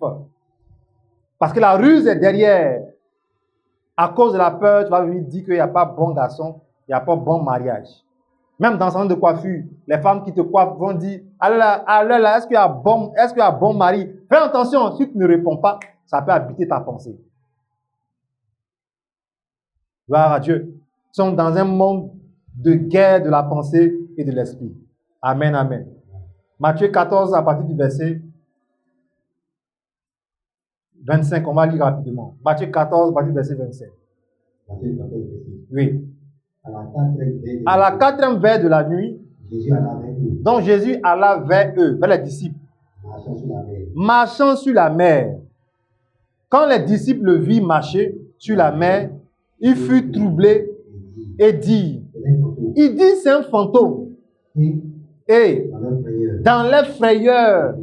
Parce que la ruse est derrière. À cause de la peur, tu vas venir dire qu'il n'y a pas bon garçon, il n'y a pas bon mariage. Même dans le salon de coiffure, les femmes qui te coiffent vont dire, là, est-ce qu'il y a bon mari? Fais attention, si tu ne réponds pas, ça peut habiter ta pensée. Gloire à Dieu. Nous sommes dans un monde de guerre de la pensée et de l'esprit. Amen, amen. Matthieu 14, à partir du verset 25, on va lire rapidement. Matthieu 14, à partir du verset 25. Oui. À la quatrième veille de la nuit, donc Jésus alla vers eux, vers les disciples, marchant sur la mer. Quand les disciples le virent marcher sur la mer, il fut troublé et dit, c'est un fantôme. Et dans leur frayeur,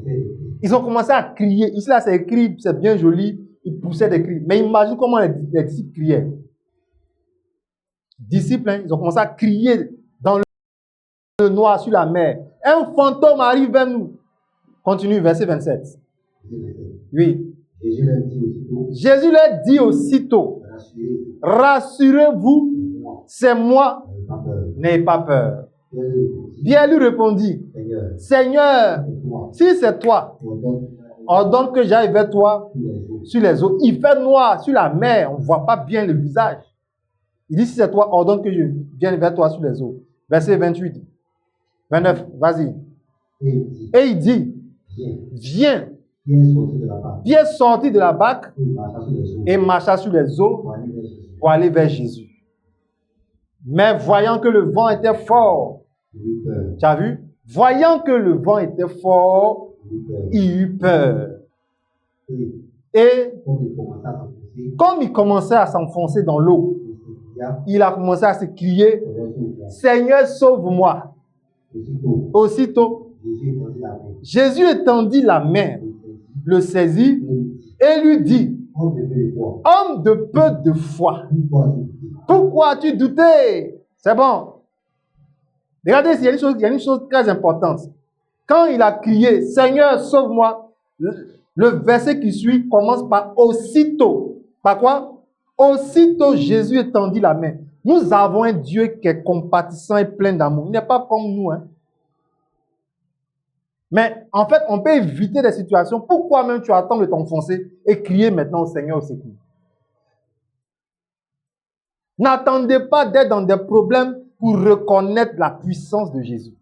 ils ont commencé à crier. Ici, là, c'est écrit, c'est bien joli, ils poussaient des cris. Mais imagine comment les disciples criaient. Disciples, hein, ils ont commencé à crier dans le noir sur la mer. Un fantôme arrive vers nous. Continue, verset 27. Oui. Jésus leur dit aussitôt, rassurez-vous, c'est moi, n'ayez pas peur. Pierre lui répondit, Seigneur, si c'est toi, ordonne que j'aille vers toi sur les eaux. Il fait noir sur la mer, on ne voit pas bien le visage. Il dit, si c'est toi, ordonne que je vienne vers toi sur les eaux. Verset 28, 29, vas-y. Et il dit, Viens. Pierre sortit de la barque et marcha sur les eaux pour aller vers Jésus. Mais voyant que le vent était fort, tu as vu? Voyant que le vent était fort, il eut peur. Et comme il commençait à s'enfoncer dans l'eau, il a commencé à se crier, Seigneur, sauve-moi. Aussitôt, Jésus étendit la main, le saisit et lui dit, homme de peu de foi, pourquoi as-tu douté? C'est bon. Regardez, il y a une chose très importante. Quand il a crié, Seigneur, sauve-moi, le verset qui suit commence par aussitôt. Par quoi? Aussitôt, Jésus étendit la main. Nous avons un Dieu qui est compatissant et plein d'amour. Il n'est pas comme nous. Mais en fait, on peut éviter des situations. Pourquoi même tu attends de t'enfoncer et crier maintenant au Seigneur au secours? N'attendez pas d'être dans des problèmes pour reconnaître la puissance de Jésus.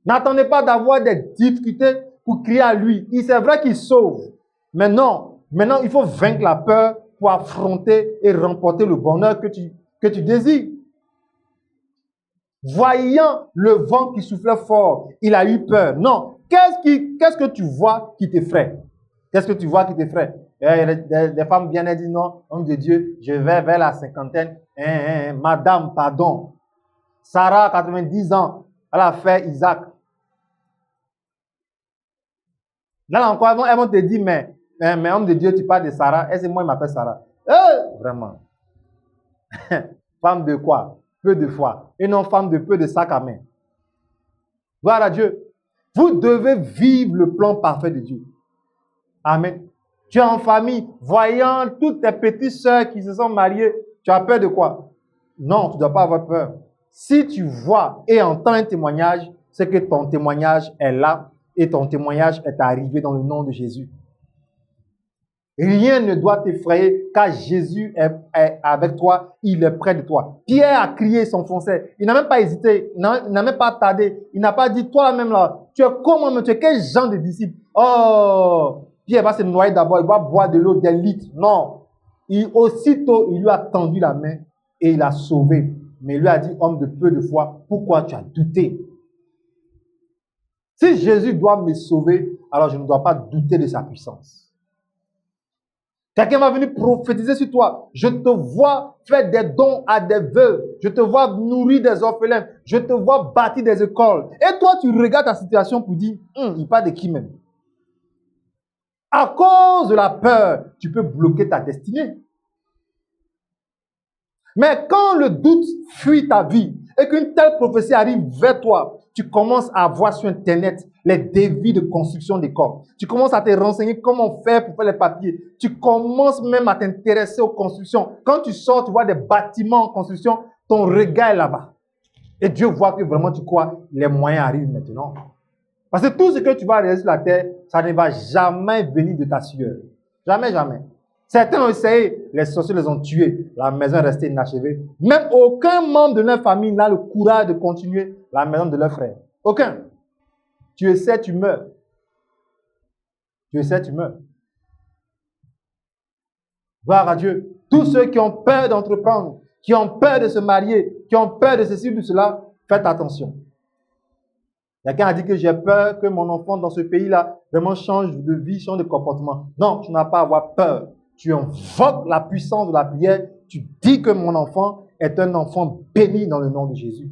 N'attendez pas d'avoir des difficultés pour crier à lui. C'est vrai qu'il sauve. Mais non, maintenant il faut vaincre la peur pour affronter et remporter le bonheur que tu désires. Voyant le vent qui soufflait fort, il a eu peur. Non. Qu'est-ce que tu vois qui t'effraie? Qu'est-ce que tu vois qui t'effraie? Des femmes viennent et disent non, homme de Dieu, je vais vers la cinquantaine. Madame, pardon. Sarah, 90 ans, elle a fait Isaac. Là encore, elles vont te dire, mais homme de Dieu, tu parles de Sarah. Et c'est moi, il m'appelle Sarah. Vraiment. Femme de quoi? Peu de foi. Et non femme de peu de sac à main. Gloire à Dieu. Vous devez vivre le plan parfait de Dieu. Amen. Tu es en famille, voyant toutes tes petites sœurs qui se sont mariées, tu as peur de quoi? Non, tu ne dois pas avoir peur. Si tu vois et entends un témoignage, c'est que ton témoignage est là et ton témoignage est arrivé dans le nom de Jésus. Rien ne doit t'effrayer car Jésus est avec toi, il est près de toi. Pierre a crié, s'enfonçait. Il n'a même pas hésité, il n'a même pas tardé. Il n'a pas dit, toi-même là, tu es comment, tu es quel genre de disciple? Oh, Pierre va se noyer d'abord, il va boire de l'eau des litres. Non. Aussitôt, il lui a tendu la main et il l'a sauvé. Mais il lui a dit, homme de peu de foi, pourquoi tu as douté? Si Jésus doit me sauver, alors je ne dois pas douter de sa puissance. Quelqu'un va venir prophétiser sur toi. Je te vois faire des dons à des veuves. Je te vois nourrir des orphelins. Je te vois bâtir des écoles. Et toi, tu regardes ta situation pour dire, il parle de qui même? À cause de la peur, tu peux bloquer ta destinée. Mais quand le doute fuit ta vie et qu'une telle prophétie arrive vers toi, tu commences à voir sur Internet les dévis de construction d'écoles. Tu commences à te renseigner comment faire pour faire les papiers. Tu commences même à t'intéresser aux constructions. Quand tu sors, tu vois des bâtiments en construction, ton regard est là-bas. Et Dieu voit que vraiment tu crois, les moyens arrivent maintenant. Parce que tout ce que tu vas réaliser sur la terre, ça ne va jamais venir de ta sueur. Jamais, jamais. Certains ont essayé, les sorciers les ont tués, la maison est restée inachevée. Même aucun membre de leur famille n'a le courage de continuer la maison de leur frère. Aucun. Tu essaies, tu meurs. Tu essaies, tu meurs. Gloire à Dieu. Tous ceux qui ont peur d'entreprendre, qui ont peur de se marier, qui ont peur de ceci ou de cela, faites attention. Quelqu'un a dit que j'ai peur que mon enfant dans ce pays-là vraiment change de vie, change de comportement. Non, tu n'as pas à avoir peur. Tu invoques la puissance de la prière. Tu dis que mon enfant est un enfant béni dans le nom de Jésus.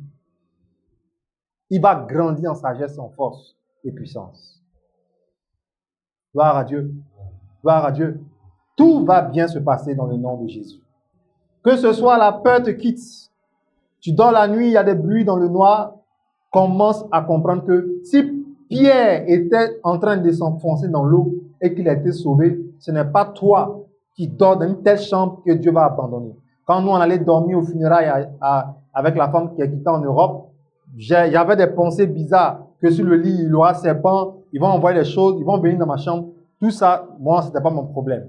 Il va grandir en sagesse, en force et puissance. Gloire à Dieu. Gloire à Dieu. Tout va bien se passer dans le nom de Jésus. Que ce soit la peur te quitte. Tu dors la nuit, il y a des bruits dans le noir. Commence à comprendre que si Pierre était en train de s'enfoncer dans l'eau et qu'il a été sauvé, ce n'est pas toi qui dors dans une telle chambre que Dieu va abandonner. Quand nous, on allait dormir au funérailles avec la femme qui est quittée en Europe, il y avait des pensées bizarres que sur le lit, il y aura serpent, ils vont envoyer des choses, ils vont venir dans ma chambre. Tout ça, moi, ce n'était pas mon problème.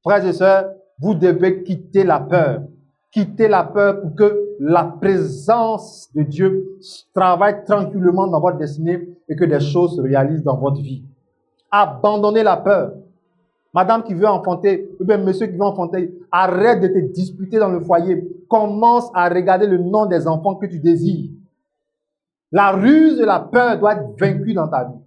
Frères et sœurs, vous devez quitter la peur. quitter la peur pour que la présence de Dieu travaille tranquillement dans votre destinée et que des choses se réalisent dans votre vie. Abandonnez la peur. Madame qui veut enfanter, ou bien monsieur qui veut enfanter, arrête de te disputer dans le foyer. Commence à regarder le nom des enfants que tu désires. La ruse de la peur doit être vaincue dans ta vie.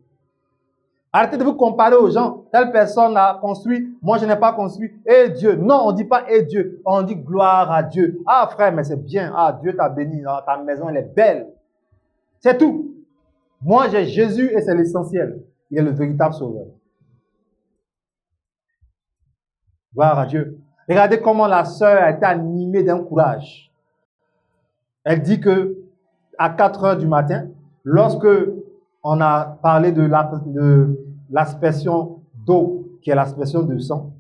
Arrêtez de vous comparer aux gens. Telle personne a construit, moi je n'ai pas construit. Et Dieu. Non, on ne dit pas et Dieu. On dit gloire à Dieu. Ah frère, mais c'est bien. Ah, Dieu t'a béni. Ah, ta maison, elle est belle. C'est tout. Moi, j'ai Jésus et c'est l'essentiel. Il est le véritable sauveur. Gloire à Dieu. Regardez comment la sœur a été animée d'un courage. Elle dit que à 4 heures du matin, lorsque on a parlé de l'aspersion d'eau, qui est l'aspersion de sang,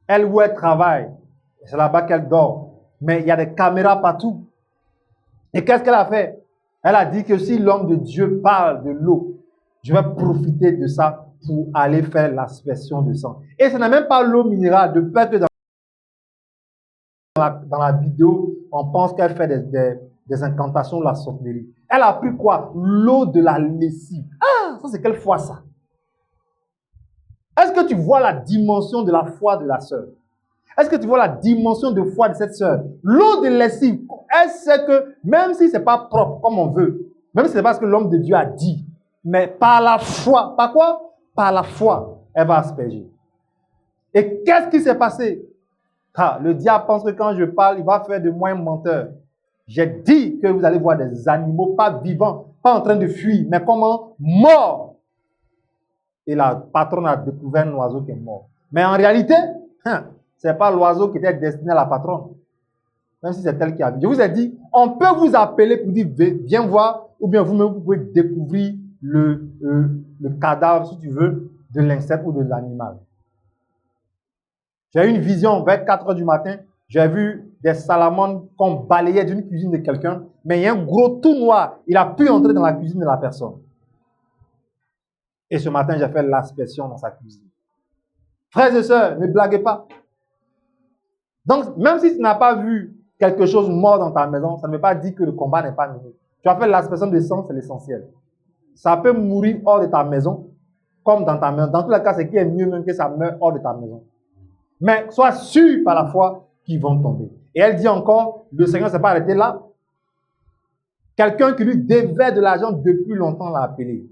elle où elle travaille, c'est là-bas qu'elle dort, mais il y a des caméras partout. Et qu'est-ce qu'elle a fait? Elle a dit que si l'homme de Dieu parle de l'eau, je vais profiter de ça pour aller faire l'aspersion de sang. Et ce n'est même pas l'eau minérale, de peur que dans la vidéo, on pense qu'elle fait des incantations de la sorcellerie. Elle a pris quoi? L'eau de la lessive. Ah, ça c'est quelle foi ça? Est-ce que tu vois la dimension de la foi de la sœur? Est-ce que tu vois la dimension de foi de cette sœur? L'eau de lessive, elle sait que même si ce n'est pas propre comme on veut, même si ce n'est pas ce que l'homme de Dieu a dit, mais par la foi, par quoi? Par la foi, elle va asperger. Et qu'est-ce qui s'est passé? Ah, le diable pense que quand je parle, il va faire de moi un menteur. J'ai dit que vous allez voir des animaux, pas vivants, pas en train de fuir, mais comment? Morts. Et la patronne a découvert un oiseau qui est mort. Mais en réalité, ce n'est pas l'oiseau qui était destiné à la patronne. Même si c'est elle qui a vu. Je vous ai dit, on peut vous appeler pour dire, viens voir, ou bien vous-même, vous pouvez découvrir le cadavre, si tu veux, de l'insecte ou de l'animal. J'ai eu une vision vers 4 heures du matin. J'ai vu des salamandres qu'on balayait d'une cuisine de quelqu'un, mais il y a un gros tout noir. Il a pu entrer dans la cuisine de la personne. Et ce matin, j'ai fait l'aspersion dans sa cuisine. Frères et sœurs, ne blaguez pas. Donc, même si tu n'as pas vu quelque chose mort dans ta maison, ça ne veut pas dire que le combat n'est pas mené. Tu as fait l'aspersion de sang, c'est l'essentiel. Ça peut mourir hors de ta maison, comme dans ta maison. Dans tous les cas, c'est qui est mieux même que ça meure hors de ta maison. Mais sois sûr par la foi qu'ils vont tomber. Et elle dit encore, le Seigneur ne s'est pas arrêté là. Quelqu'un qui lui devait de l'argent depuis longtemps l'a appelé.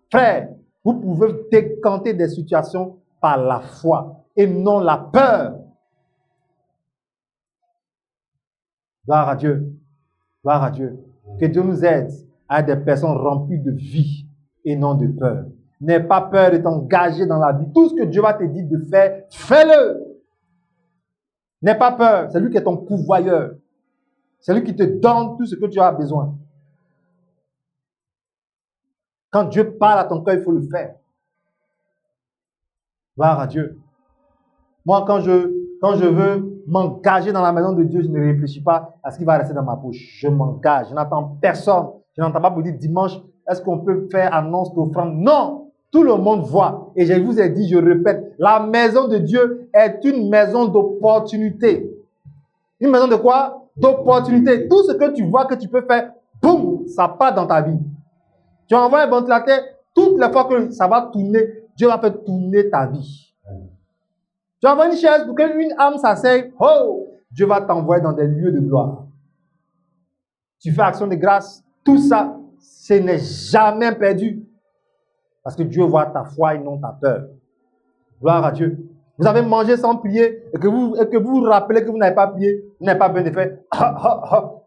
Frère, vous pouvez décanter des situations par la foi et non la peur. Gloire à Dieu. Gloire à Dieu. Que Dieu nous aide à être des personnes remplies de vie et non de peur. N'aie pas peur de t'engager dans la vie. Tout ce que Dieu va te dire de faire, fais-le. N'aie pas peur. C'est lui qui est ton pourvoyeur. C'est lui qui te donne tout ce que tu as besoin. Quand Dieu parle à ton cœur, il faut le faire. Gloire à Dieu. Moi, quand je veux m'engager dans la maison de Dieu, je ne réfléchis pas à ce qui va rester dans ma bouche. Je m'engage. Je n'attends personne. Je n'entends pas pour dire dimanche, est-ce qu'on peut faire annonce d'offrande? Non! Tout le monde voit. Et je vous ai dit, je répète, la maison de Dieu est une maison d'opportunité. Une maison de quoi? D'opportunité. Tout ce que tu vois que tu peux faire, boum, ça part dans ta vie. Tu envoies un ventilateur, toutes les fois que ça va tourner, Dieu va faire tourner ta vie. Tu envoies une chaise pour qu'une âme s'asseye, oh, Dieu va t'envoyer dans des lieux de gloire. Tu fais action de grâce, tout ça, ce n'est jamais perdu. Parce que Dieu voit ta foi et non ta peur. Gloire à Dieu. Vous avez mangé sans prier et que vous vous rappelez que vous n'avez pas prié, vous n'avez pas bien de faire.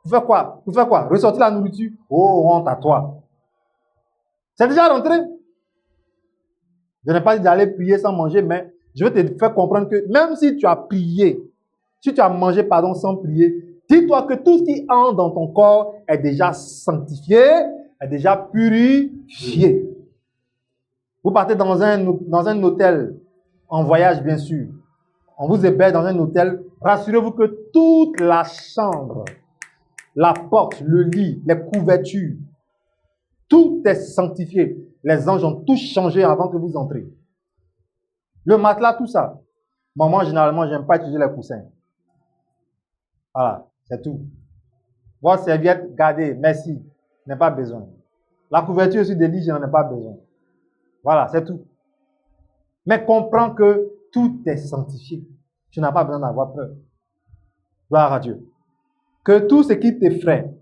Vous faites quoi? Vous faites quoi? Ressortir la nourriture. Oh, honte à toi. C'est déjà rentré. Je n'ai pas dit d'aller prier sans manger, mais je vais te faire comprendre que même si tu as prié, si tu as mangé, sans prier, dis-toi que tout ce qui entre dans ton corps est déjà sanctifié, est déjà purifié. Vous partez dans un hôtel, en voyage bien sûr. On vous héberge dans un hôtel. Rassurez-vous que toute la chambre, la porte, le lit, les couvertures, tout est sanctifié. Les anges ont tout changé avant que vous entrez. Le matelas, tout ça. Moi, généralement, je n'aime pas utiliser les coussins. Voilà. C'est tout. Votre serviette, gardez, merci. Je n'ai pas besoin. La couverture sur des lits, je n'en ai pas besoin. Voilà, c'est tout. Mais comprends que tout est sanctifié. Tu n'as pas besoin d'avoir peur. Gloire à Dieu. Que tout ce qui t'effraie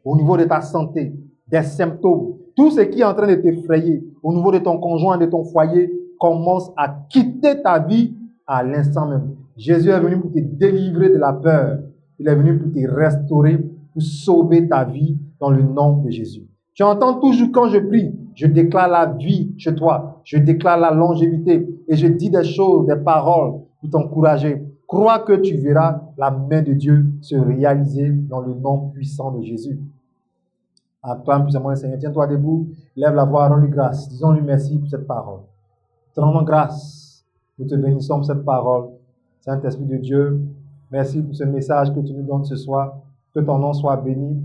au niveau de ta santé, des symptômes, tout ce qui est en train de t'effrayer au niveau de ton conjoint, de ton foyer, commence à quitter ta vie à l'instant même. Jésus est venu pour te délivrer de la peur. Il est venu pour te restaurer, pour sauver ta vie dans le nom de Jésus. Tu entends toujours quand je prie, je déclare la vie chez toi, je déclare la longévité et je dis des choses, des paroles pour t'encourager. Crois que tu verras la main de Dieu se réaliser dans le nom puissant de Jésus. Acclame puissamment le Seigneur. Tiens-toi debout, lève la voix, rends-lui grâce. Disons-lui merci pour cette parole. Te rendons grâce. Nous te bénissons pour cette parole. Saint-Esprit de Dieu, merci pour ce message que tu nous donnes ce soir. Que ton nom soit béni.